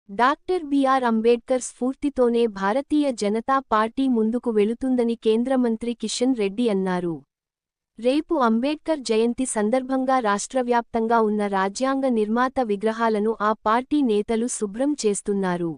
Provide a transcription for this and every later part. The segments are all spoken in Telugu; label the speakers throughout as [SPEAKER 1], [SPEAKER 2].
[SPEAKER 1] డాక్టర్ బిఆర్ అంబేడ్కర్ స్ఫూర్తితోనే భారతీయ జనతా పార్టీ ముందుకు వెళుతుందని కేంద్ర మంత్రి కిషన్ రెడ్డి అన్నారు. రేపు అంబేడ్కర్ జయంతి సందర్భంగా రాష్ట్రవ్యాప్తంగా ఉన్న రాజ్యాంగ నిర్మాత విగ్రహాలను ఆ పార్టీ నేతలు శుభ్రం చేస్తున్నారు.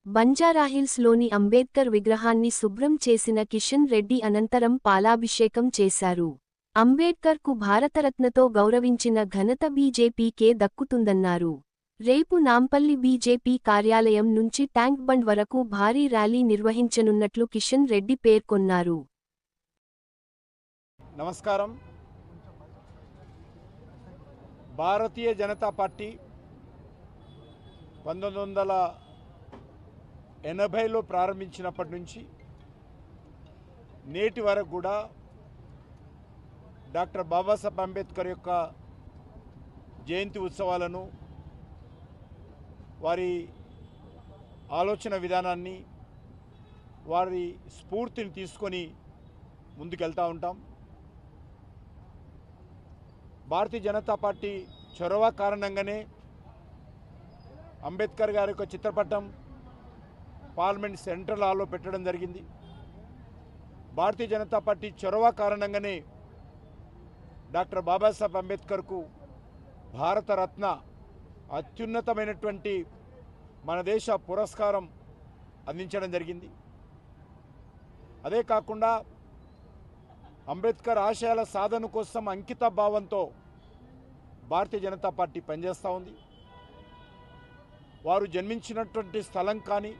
[SPEAKER 1] బంజారాహిల్స్లోని అంబేడ్కర్ విగ్రహాన్ని శుభ్రం చేసిన కిషన్ రెడ్డి అనంతరం పాలాభిషేకం చేశారు. అంబేడ్కర్కు భారతరత్నతో గౌరవించిన ఘనత బీజేపీకే దక్కుతుందన్నారు. రేపు నాంపల్లి బీజేపీ కార్యాలయం నుంచి ట్యాంక్ బండ్ వరకు భారీ ర్యాలీ నిర్వహించనున్నట్లు కిషన్ రెడ్డి పేర్కొన్నారు.
[SPEAKER 2] నమస్కారం. భారతీయ జనతా పార్టీ 1980లో ప్రారంభించినప్పటి నుంచి నేటి వరకు కూడా డాక్టర్ బాబాసాహెబ్ అంబేద్కర్ యొక్క జయంతి ఉత్సవాలను, వారి ఆలోచన విధానాన్ని, వారి స్ఫూర్తిని తీసుకొని ముందుకెళ్తూ ఉంటాం. భారతీయ జనతా పార్టీ చొరవ కారణంగానే అంబేద్కర్ గారి యొక్క చిత్రపటం పార్లమెంట్ సెంట్రల్ హాల్లో పెట్టడం జరిగింది. భారతీయ జనతా పార్టీ చొరవ కారణంగానే డాక్టర్ బాబాసాహెబ్ అంబేద్కర్కు భారతరత్న అత్యున్నతమైనటువంటి మన దేశ పురస్కారం అందించడం జరిగింది. అదే కాకుండా అంబేద్కర్ ఆశయాల సాధన కోసం అంకిత భావంతో భారతీయ జనతా పార్టీ పనిచేస్తూ ఉంది. వారు జన్మించినటువంటి స్థలం కానీ,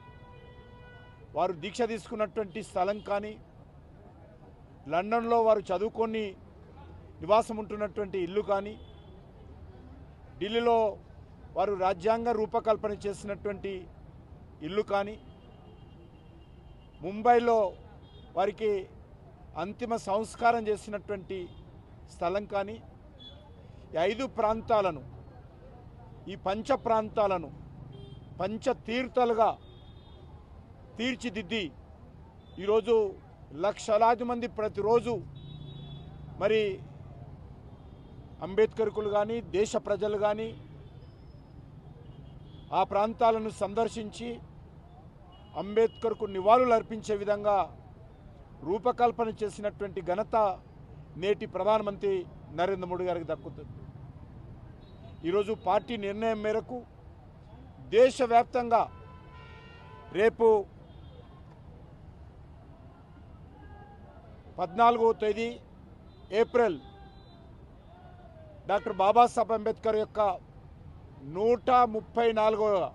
[SPEAKER 2] వారు దీక్ష తీసుకున్నటువంటి స్థలం కానీ, లండన్లో వారు చదువుకొని నివాసం ఉంటున్నటువంటి ఇల్లు కానీ, ఢిల్లీలో వారు రాజ్యాంగ రూపకల్పన చేసినటువంటి ఇల్లు కానీ, ముంబైలో వారికి అంతిమ సంస్కారం చేసినటువంటి స్థలం కానీ, ఈ 5 ప్రాంతాలను, ఈ పంచ ప్రాంతాలను పంచతీర్థాలుగా తీర్చిదిద్ది ఈరోజు లక్షలాది మంది ప్రతిరోజు మరి అంబేద్కర్కులు కానీ, దేశ ప్రజలు కానీ ఆ ప్రాంతాలను సందర్శించి అంబేద్కర్కు నివాళులు అర్పించే విధంగా రూపకల్పన చేసినటువంటి ఘనత నేటి ప్రధానమంత్రి నరేంద్ర మోడీ గారికి దక్కుతుంది. ఈరోజు పార్టీ నిర్ణయం మేరకు దేశవ్యాప్తంగా రేపు 14వ తేదీ ఏప్రిల్ డాక్టర్ బాబాసాహెబ్ అంబేద్కర్ యొక్క 134వ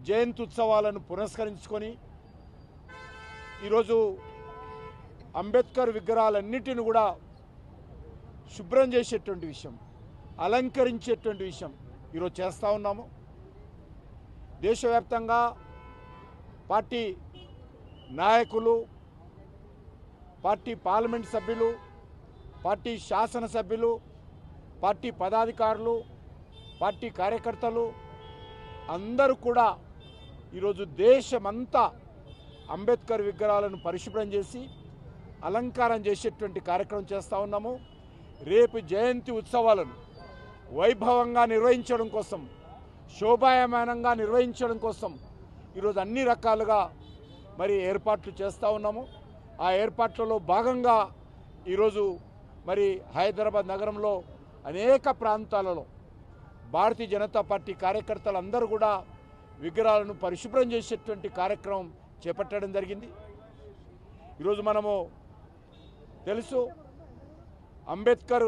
[SPEAKER 2] జయంతి ఉత్సవాలను పురస్కరించుకొని ఈరోజు అంబేద్కర్ విగ్రహాలన్నిటిని కూడా శుభ్రం చేసేటువంటి విషయం, అలంకరించేటువంటి విషయం ఈరోజు చేస్తూ ఉన్నాము. దేశవ్యాప్తంగా పార్టీ నాయకులు, పార్టీ పార్లమెంట్ సభ్యులు, పార్టీ శాసనసభ్యులు, పార్టీ పదాధికారులు, పార్టీ కార్యకర్తలు అందరూ కూడా ఈరోజు దేశమంతా అంబేద్కర్ విగ్రహాలను పరిశుభ్రం చేసి అలంకారం చేసేటువంటి కార్యక్రమం చేస్తూ ఉన్నాము. రేపు జయంతి ఉత్సవాలను వైభవంగా నిర్వహించడం కోసం, శోభాయమానంగా నిర్వహించడం కోసం ఈరోజు అన్ని రకాలుగా మరి ఏర్పాట్లు చేస్తూ ఉన్నాము. ఆ ఏర్పాట్లలో భాగంగా ఈరోజు మరి హైదరాబాద్ నగరంలో అనేక ప్రాంతాలలో భారతీయ జనతా పార్టీ కార్యకర్తలు అందరూ కూడా విగ్రహాలను పరిశుభ్రం చేసేటువంటి కార్యక్రమం చేపట్టడం జరిగింది. ఈరోజు మనము తెలుసు అంబేద్కర్